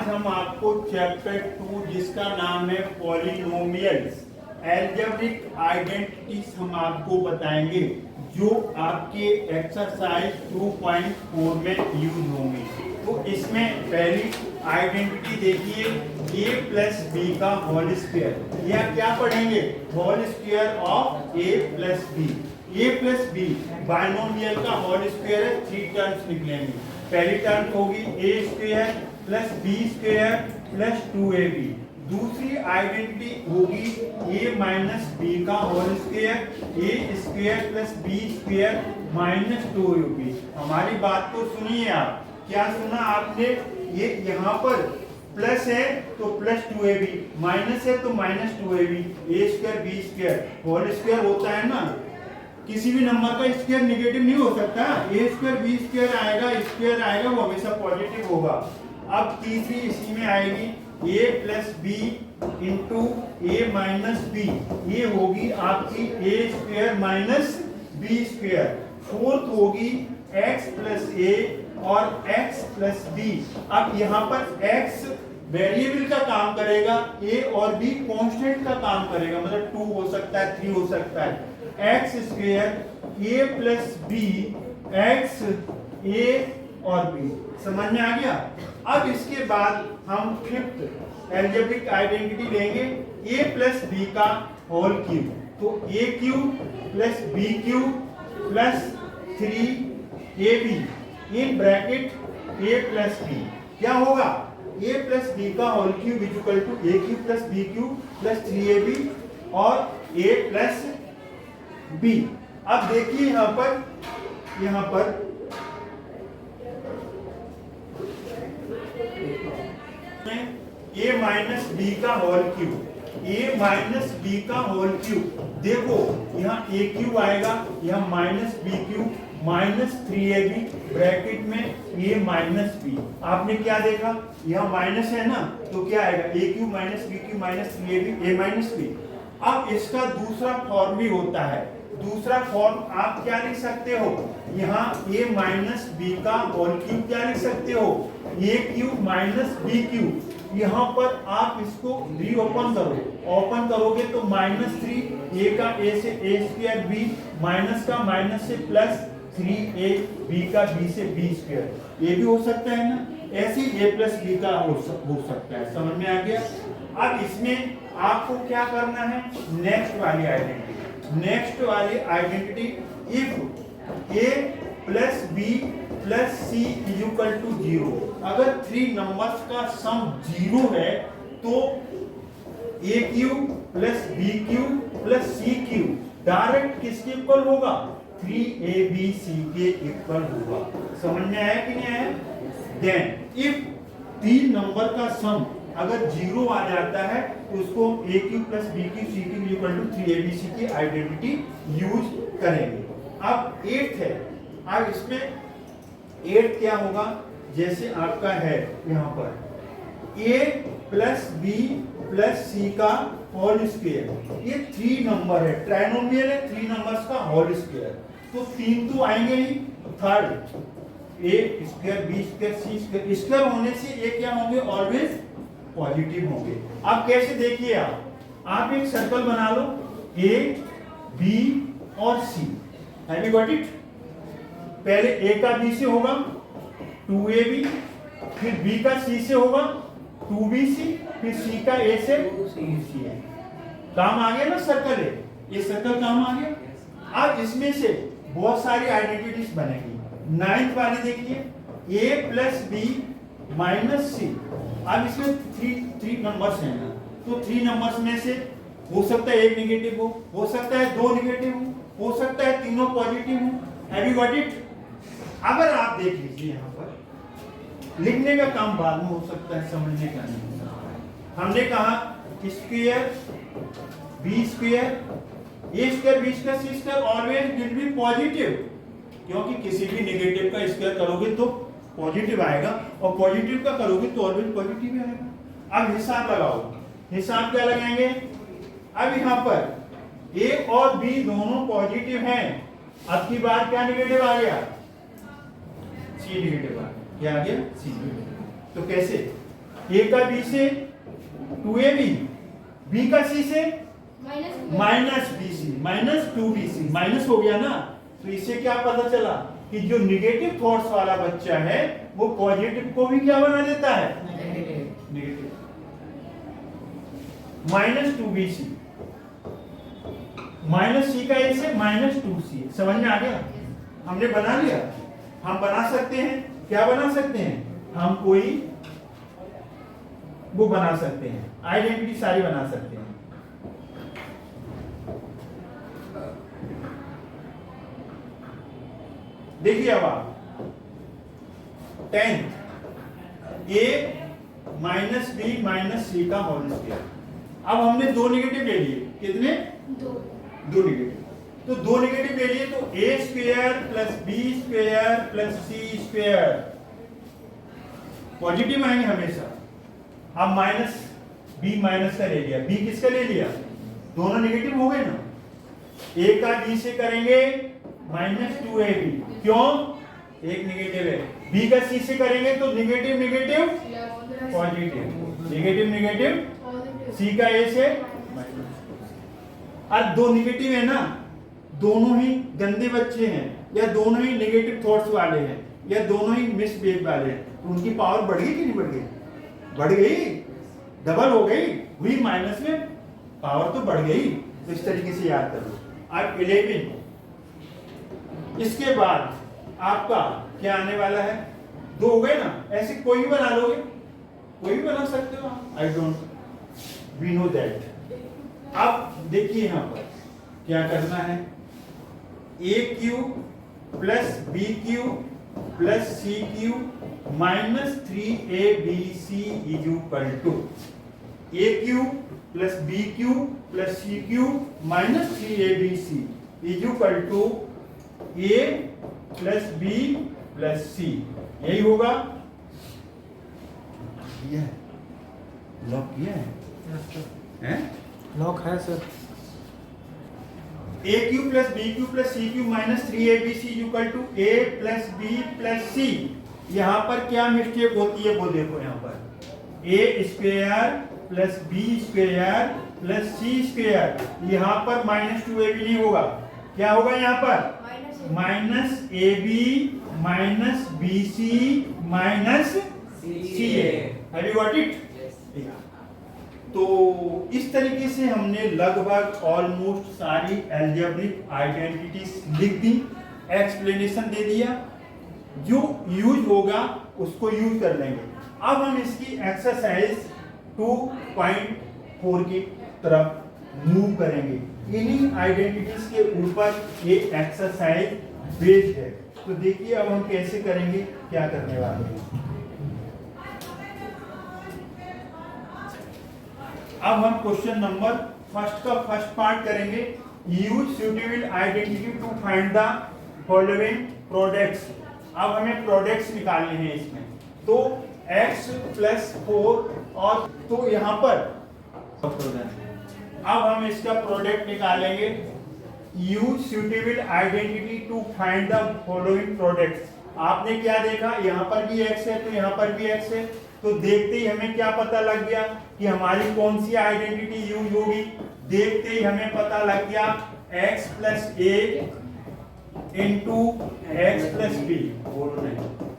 हम आपको चैप्टर 2 जिसका नाम है पॉलिनोमियल्स अलजेब्रिक आइडेंटिटीज हम आपको बताएंगे, जो आपके एक्सरसाइज 2.4 में यूज होंगे। तो इसमें पहली आइडेंटिटी देखिए, a प्लस बी का होल स्क्वायर। यह क्या पढ़ेंगे? Whole square of a plus B. a plus B binomial का होल स्क्वायर है, 3 टर्म्स निकलेंगी। पहली टर्म होगी a square plus B square plus 2ab। दूसरी आइडेंटिटी होगी a माइनस बी का whole square, a square plus B square minus 2ab। हमारी बात को सुनिए आप, क्या सुना आपने? ये यहाँ पर प्लस है तो प्लस 2ab, माइनस है तो minus 2ab। a square B square whole square होता है ना, किसी भी नंबर का स्क्वायर नेगेटिव नहीं हो सकता। a स्क्वायर बी स्क्वायर आएगा, स्क्वायर आएगा, वो हमेशा पॉजिटिव होगा। अब तीसरी इसी में आएगी a plus B into A minus B, ये होगी आपकी a square minus B square. Fourth होगी x प्लस ए और x प्लस बी। अब यहाँ पर x वेरिएबल का काम करेगा, a और b कांस्टेंट का काम करेगा, मतलब 2 हो सकता है, 3 हो सकता है। x square a plus B, x a और b। समझ में आ गया? अब इसके बाद हम फिफ्थ अलजेब्रिक आइडेंटिटी लेंगे, a प्लस बी का होल क्यूब। तो a cube plus B cube plus 3ab in bracket a plus b. क्या होगा? a प्लस बी का whole cube is equal to a cube plus B cube plus 3ab और a plus b। अब देखिए यहाँ पर a minus B का whole cube, a minus B का होल क्यूब। देखो यहाँ a क्यूब आएगा, यहाँ minus b cube minus 3ab bracket में a माइनस बी। आपने क्या देखा? यहाँ माइनस है ना, तो क्या आएगा? a cube minus b cube minus 3ab a minus b. अब इसका दूसरा फॉर्म भी होता है। दूसरा फॉर्म आप क्या लिख सकते हो? यहाँ a माइनस बी का होल क्यूब क्या लिख सकते हो? a cube minus b cube. यहाँ पर आप इसको रीओपन करो, ओपन करोगे तो -3 a का a से a स्क्वायर b, माइनस का माइनस से प्लस 3a b का b से b स्क्वायर। ये भी हो सकता है ना, ऐसे a प्लस b का हो सकता है। समझ में आ गया? अब इसमें आपको क्या करना है? नेक्स्ट वाली identity, if a plus b plus c is equal to 0। अगर 3 नंबर्स का सम 0 है तो a cube plus b cube plus c cube direct किसके इक्वल होगा? 3abc के इक्वल होगा। समझ में आया कि नहीं आया? देन इफ 3 नंबर का सम अगर 0 आ जाता है तो उसको a cube plus b cube c cube equal to 3abc की आइडेंटिटी यूज करेंगे। अब 8th है। अब इसमें 8 क्या होगा? जैसे आपका है यहाँ पर a प्लस बी प्लस सी का होल स्क्वायर, ये 3 नंबर है, ट्राइनोमियल है, 3 नंबर्स का होल स्क्वायर। तो 3 तो आएंगे ही, third a square B square C square, square होने से ये क्या होंगे? ऑलवेज पॉजिटिव होंगे। अब कैसे? देखिए आप एक सर्कल बना लो, a b और c। Have you got it? पहले a का b से होगा 2ab, फिर b का c से होगा 2bc, फिर c का a से 2c है। काम आ गया ना? सर्कल है, ये सर्कल काम आ गया। अब इसमें से बहुत सारी आइडेंटिटीज बनेगी। 9th वाली देखिए, a प्लस बी माइनस सी। अब इसमें 3 नंबर्स हैं ना, तो 3 नंबर्स में से हो सकता है एक निगेटिव हो सकता है 2 निगेटिव हो सकता है तीनों पॉजिटिव हो। Have you got it? अगर आप देख लीजिए यहाँ पर, लिखने का काम बाद में हो सकता है, समझने का नहीं हो सकता है। हमने कहा square B square a square B square C square always will be positive, क्योंकि किसी भी नेगेटिव का स्क्वायर करोगे तो पॉजिटिव आएगा और पॉजिटिव का करोगे तो ऑलवेज पॉजिटिव ही आएगा। अब हिसाब लगाओ, हिसाब क्या लगाएंगे? अब यहाँ पर a और b दोनों पॉजिटिव हैं, अब की बार क्या नेगेटिव आ गया? c नेगेटिव आ गया। क्या आ गया? c। तो कैसे? ए का बी से 2ab, बी का सी से minus B C, minus 2bc, minus हो गया ना। तो इससे क्या पता चला कि जो निगेटिव थॉट्स वाला बच्चा है वो पॉजिटिव को भी क्या बना देता है, नेगेटिव। माइनस 2bc, माइनस सी का ए से माइनस 2c, समझ में आ गया? हमने बना लिया। हम बना सकते हैं, क्या बना सकते हैं, हम कोई वो बना सकते हैं, आइडेंटिटी सारी बना सकते हैं। देखिए अब आप 10 a माइनस बी माइनस सी का होल स्क्वायर। अब हमने दो नेगेटिव ले लिए, कितने, दो नेगेटिव। तो दो नेगेटिव ले लिए तो a square plus B square plus C square positive आएंगे हमेशा। अब माइनस बी माइनस का ले लिया, बी किसका ले लिया, दोनों नेगेटिव हो गए ना। a का b से करेंगे माइनस 2ab, क्यों, एक नेगेटिव है। b का c से करेंगे तो negative negative positive, negative negative, c का a से। अब दो नेगेटिव है ना, दोनों ही गंदे बच्चे हैं या दोनों ही नेगेटिव थॉट्स वाले हैं या दोनों ही मिसबिहेव वाले हैं, तो उनकी पावर बढ़ गई कि नहीं बढ़ गई, बढ़ गई, डबल हो गई, हुई माइनस में, पावर तो बढ़ गई। तो इस तरीके से याद कर लो। अब 11, इसके बाद आपका क्या आने वाला है, दो हो गए ना, ऐसे कोई भी बना लोगे, कोई भी बना सकते हो, I don't, we know that. अब देखिए यहां पर क्या करना है, A cube plus B cube plus C cube minus 3abc is equal to A cube plus B cube plus C cube minus 3abc is equal to A plus B plus C. यही होगा, यह lock किया है, lock है sir. A cube plus B cube plus C cube minus 3abc equal to A plus B plus सी। यहाँ पर क्या mistake होती है वो देखो, यहाँ पर A square plus B square plus C square, यहाँ पर माइनस 2ab नहीं होगा, क्या होगा यहाँ पर minus ab minus bc minus ca। Have you got it? तो इस तरीके से हमने लगभग ऑलमोस्ट सारी अलजेब्रिक आइडेंटिटीज लिख दी, एक्सप्लेनेशन दे दिया, जो यूज होगा उसको यूज कर लेंगे। अब हम इसकी एक्सरसाइज 2.4 की तरफ मूव करेंगे। इन्हीं आइडेंटिटीज के ऊपर ये एक्सरसाइज बेस्ड है। तो देखिए अब हम कैसे करेंगे, क्या करने वाले हैं। अब हम क्वेश्चन नंबर फर्स्ट का फर्स्ट पार्ट करेंगे, use suitable identity to find the following products. अब हमें प्रोडक्ट्स निकालने हैं इसमें, तो x प्लस 4 और तो यहाँ पर अब हम इसका प्रोडक्ट निकालेंगे, use suitable identity to find the following products. आपने क्या देखा, यहाँ पर भी x है तो यहाँ पर भी x है, तो देखते ही हमें क्या पता लग गया कि हमारी कौन सी आइडेंटिटी यूज होगी। देखते ही हमें पता लग गया x plus a into x plus b,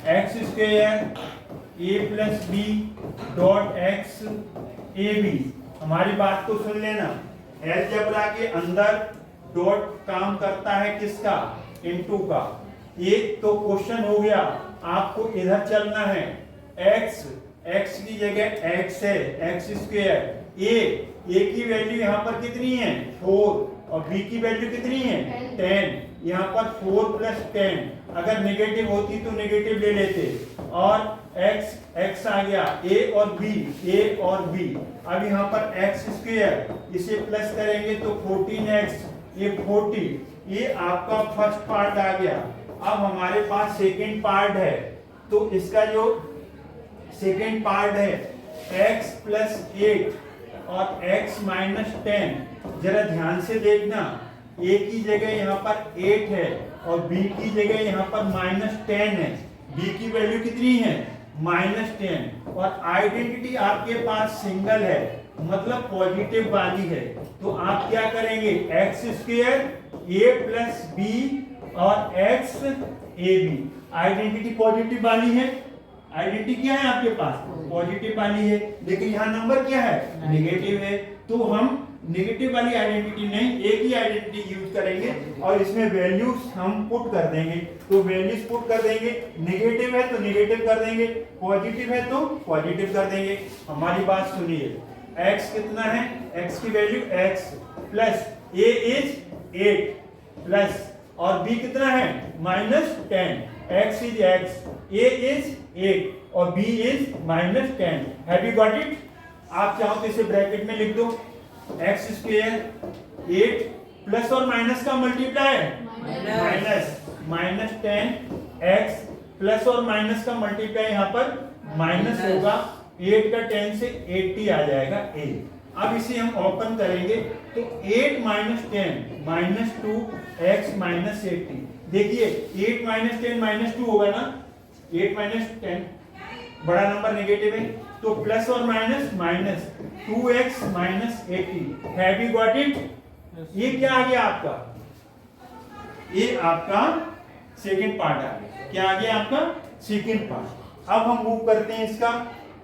x square a plus b dot x a b. हमारी बात को सुन लेना, अलजेब्रा के अंदर डॉट काम करता है किसका, इनटू का। एक तो क्वेश्चन हो गया, आपको इधर चलना है, x x की जगह x है, एक्स स्क्वायर, a की वैल्यू यहाँ पर कितनी है 4 और b की वैल्यू कितनी है 10। यहाँ पर 4 प्लस 10, अगर नेगेटिव होती तो नेगेटिव ले लेते, और x आ गया a और b, अब यहाँ पर x स्क्वायर, इसे प्लस करेंगे तो 14x, ये 40, ये आपका फर्स्ट पार्ट आ गया। अब हमारे पास सेकेंड पार्ट है, तो इसका जो सेकेंड पार्ट है x प्लस 8 और x माइनस 10। जरा ध्यान से देखना, a की जगह यहाँ पर 8 है और b की जगह यहाँ पर माइनस 10 है। b की वैल्यू कितनी है -10 और आइडेंटिटी आपके पास सिंगल है मतलब पॉजिटिव वाली है, तो आप क्या करेंगे x square a plus b और x a b. Identity positive वाली है, आइडेंटिटी क्या है आपके पास पॉजिटिव वाली है, लेकिन यहाँ नंबर क्या है नेगेटिव है, तो हम नेगेटिव वाली आइडेंटिटी नहीं एक ही आइडेंटिटी यूज करेंगे और इसमें वैल्यूज हम पुट कर देंगे। तो वैल्यूज पुट कर देंगे, नेगेटिव है तो नेगेटिव कर देंगे, पॉजिटिव है तो पॉजिटिव कर देंगे। हमारी बात सुनिए, x कितना है, x की value x plus a is 8 plus और b कितना है -10, x is x, a is 8 और b is -10। Have you got it? आप चाहो तो इसे ब्रैकेट में लिख दो, एक्स स्क्वायर 8 प्लस और माइनस का मल्टीप्लाई -10 एक्स प्लस और माइनस का मल्टीप्लाई यहाँ पर माइनस होगा, 8 का 10 से 80 आ जाएगा a। अब इसे हम ओपन करेंगे तो 8 - 10 -2 x -80। देखिए 8 - 10 -2 होगा ना, 8 - 10 बड़ा नंबर नेगेटिव है तो प्लस और minus minus 2x -80। Have you got it? ये क्या आ गया आपका, ये आपका सेकंड पार्ट आ गया। क्या आ गया आपका सेकंड पार्ट। अब हम मूव करते हैं इसका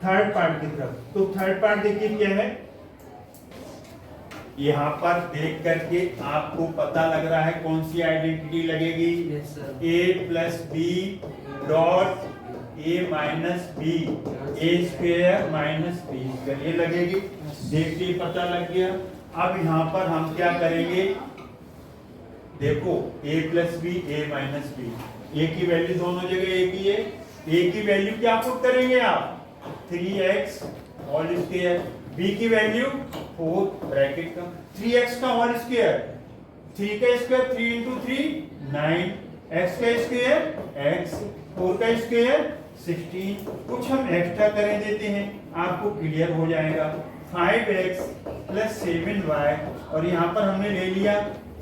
थर्ड पार्ट की तरफ। तो थर्ड पार्ट देखिए क्या है, यहाँ पर देख करके आपको पता लग रहा है कौन सी आइडेंटिटी लगेगी, a plus b dot a minus B a square minus B square, ये लगेगी। देखते ही पता लग गया। अब यहाँ पर हम क्या करेंगे, देखो a plus B A minus B, A की वैल्यू दोनों जगह एक ही है, a की वैल्यू क्या पुट करेंगे आप 3x होल स्क्वायर, b की वैल्यू 4 ब्रैकेट का 3x का होल स्क्वायर, 3 का स्क्वायर 3 into 3 9, x का स्क्वायर x, 4 का स्क्वायर 16। कुछ हम एक्स्ट्रा करें देते हैं, आपको क्लियर हो जाएगा। 5x प्लस 7y और यहाँ पर हमने ले लिया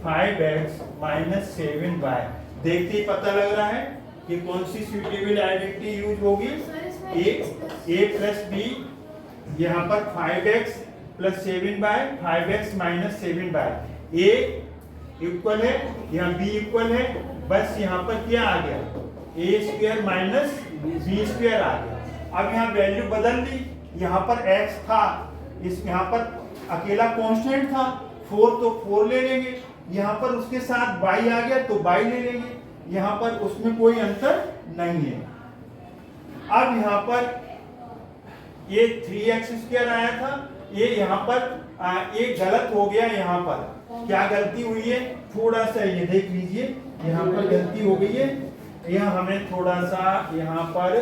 5x माइनस 7y। देखते ही पता लग रहा है कि कौन सी सुइटेबल आइडेंटिटी यूज होगी, a प्लस बी, यहाँ पर 5x plus 7y, 5x minus 7y, a equal है यहाँ b इक्वल है, बस यहाँ पर क्या आ गया a square minus B square आ गया। अब यहाँ वैल्यू बदल दी, यहाँ पर x था, इस यहाँ पर अकेला कांस्टेंट था 4 तो 4 ले लेंगे, यहाँ पर उसके साथ y आ गया तो y ले लेंगे, यहाँ पर उसमें कोई अंतर नहीं है। अब यहाँ पर ये 3x स्क्वायर आया था, ये यहाँ पर ये गलत हो गया। यहाँ पर क्या गलती हुई है, थोड़ा सा ये देख लीजिए, यहाँ पर गलती हो गई है, यहाँ हमें थोड़ा सा यहाँ पर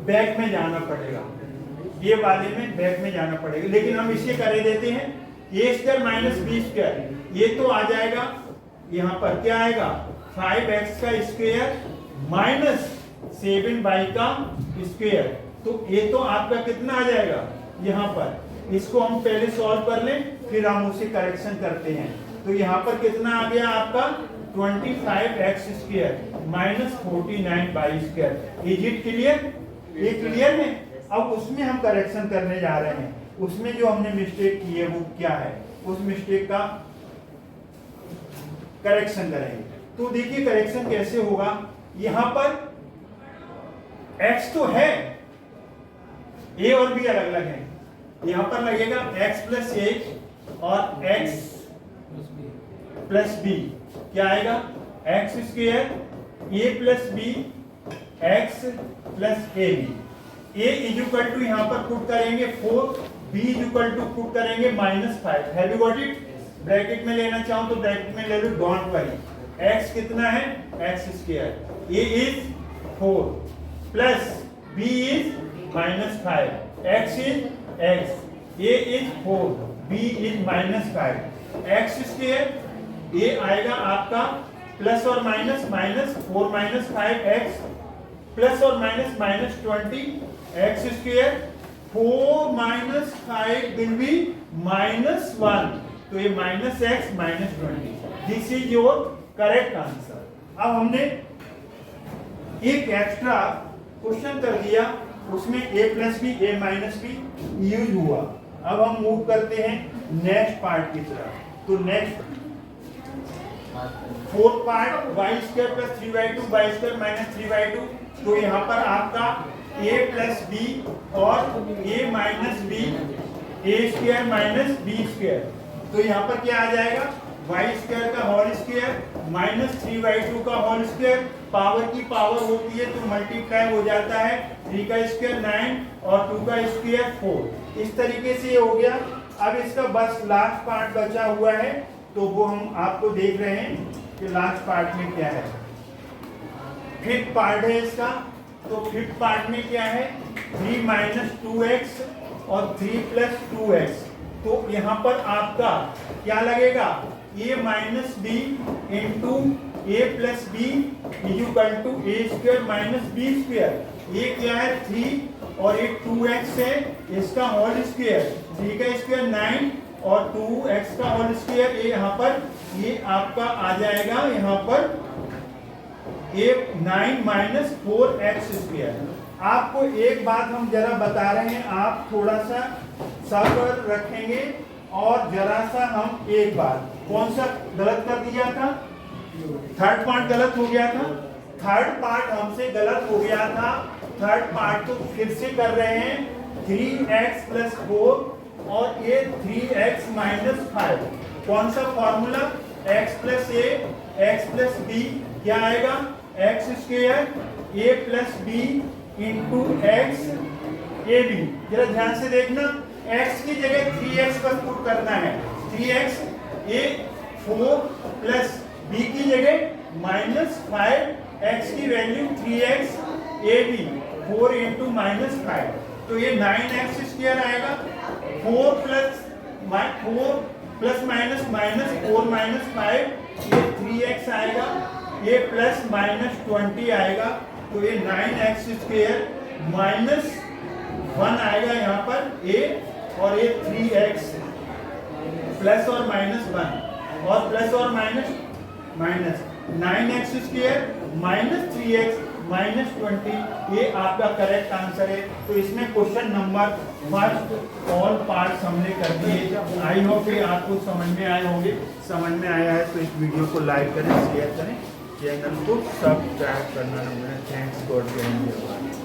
बैक में जाना पड़ेगा, ये वाले में बैक में जाना पड़ेगा, लेकिन हम इसे कर देते हैं a square minus B square, ये तो आ जाएगा, यहाँ पर क्या आएगा 5x का स्क्वायर माइनस 7y का स्क्वायर, तो ये तो आपका कितना आ जाएगा, यहाँ पर इसको हम पहले सॉल्व कर लें फिर हम उसे करेक्शन करते हैं। तो यहाँ पर कितना आ गया आपका 25x square minus 49y square. Is it clear? ये क्लियर है। अब उसमें हम करेक्शन करने जा रहे हैं, उसमें जो हमने मिस्टेक की है वो क्या है, उस मिस्टेक का करेक्शन करेंगे। तो देखिए करेक्शन कैसे होगा, यहां पर x तो है, a और b अलग अलग है, यहां पर लगेगा x प्लस a और x प्लस b, क्या आएगा x square a plus b x plus a b, a is equal to यहाँ पर पुट करेंगे 4, b is equal to put करेंगे -5। Have you got it? Bracket में लेना चाहो तो ब्रैकेट में ले लो, डोंट वरी। x कितना है x square, a is 4 plus b is -5, x is x, a is 4, b is -5, x square a आएगा आपका प्लस और माइनस माइनस 4 - 5x प्लस और minus -20 x square, 4 - 5 will be -1, तो ये -x -20, this is your correct answer. अब हमने एक extra question कर दिया, उसमें a plus B a minus b use हुआ। अब हम मूव करते हैं नेक्स्ट पार्ट की तरफ। तो next fourth part y square plus 3y2 y square minus 3y2। तो यहाँ पर आपका a प्लस बी और a minus b a square minus B square. तो यहाँ पर क्या आ जाएगा, वाई स्क्वायर का होल स्क्वायर माइनस 3y2 का होल स्क्वायर। पावर की पावर होती है तो मल्टीप्लाई हो जाता है, 3 का स्क्वायर 9 और 2 का स्क्वायर 4। इस तरीके से ये हो गया। अब इसका बस लास्ट पार्ट बचा हुआ है, तो वो हम आपको देख रहे हैं कि लास्ट पार्ट में क्या है। फिफ्थ पार्ट है इसका। तो फिफ्थ पार्ट में क्या है, 3 माइनस 2x और 3 प्लस 2x। तो यहाँ पर आपका क्या लगेगा, a minus b into a plus b equal to a square minus B square. ये क्या है 3 और ये 2x है, इसका होल स्क्वायर, 3 का स्क्वायर 9 और 2x का होल स्क्वायर। ये यहाँ पर ये आपका आ जाएगा, यहाँ पर 9 माइनस 4x स्क्वायर। आपको एक बात हम जरा बता रहे हैं, आप थोड़ा सा सब्र रखेंगे और जरा सा हम एक बार कौन सा गलत कर दिया था, थर्ड पार्ट गलत हो गया था। थर्ड पार्ट हमसे गलत हो गया था। थर्ड पार्ट तो फिर से कर रहे हैं, 3x प्लस 4 और ये 3x माइनस 5। कौन सा formula, x plus a x plus b, क्या आएगा x square a plus B into x a b. जरा ध्यान से देखना, x की जगह 3x पर पुट करना है, 3x ए 4 प्लस b की जगह माइनस 5x की value 3x a b 4 into minus 5। तो ये 9x स्क्वायर आएगा। 4 प्लस माइनस माइनस 4 माइनस 5, ये 3x आएगा, ये प्लस माइनस 20 आएगा। तो ये 9x स्क्वायर माइनस 1 आएगा यहाँ पर a, और ये 3x प्लस और माइनस 1 और प्लस और minus 9x square minus 3x minus 20। ये आपका करेक्ट आंसर है। तो इसमें question number first all parts हमने कर दिए। आई होप कि आपको समझ में आए होंगे। समझ में आया है तो इस वीडियो को लाइक करें, शेयर करें, चैनल को सब्सक्राइब करना ना भूलें। Thanks God.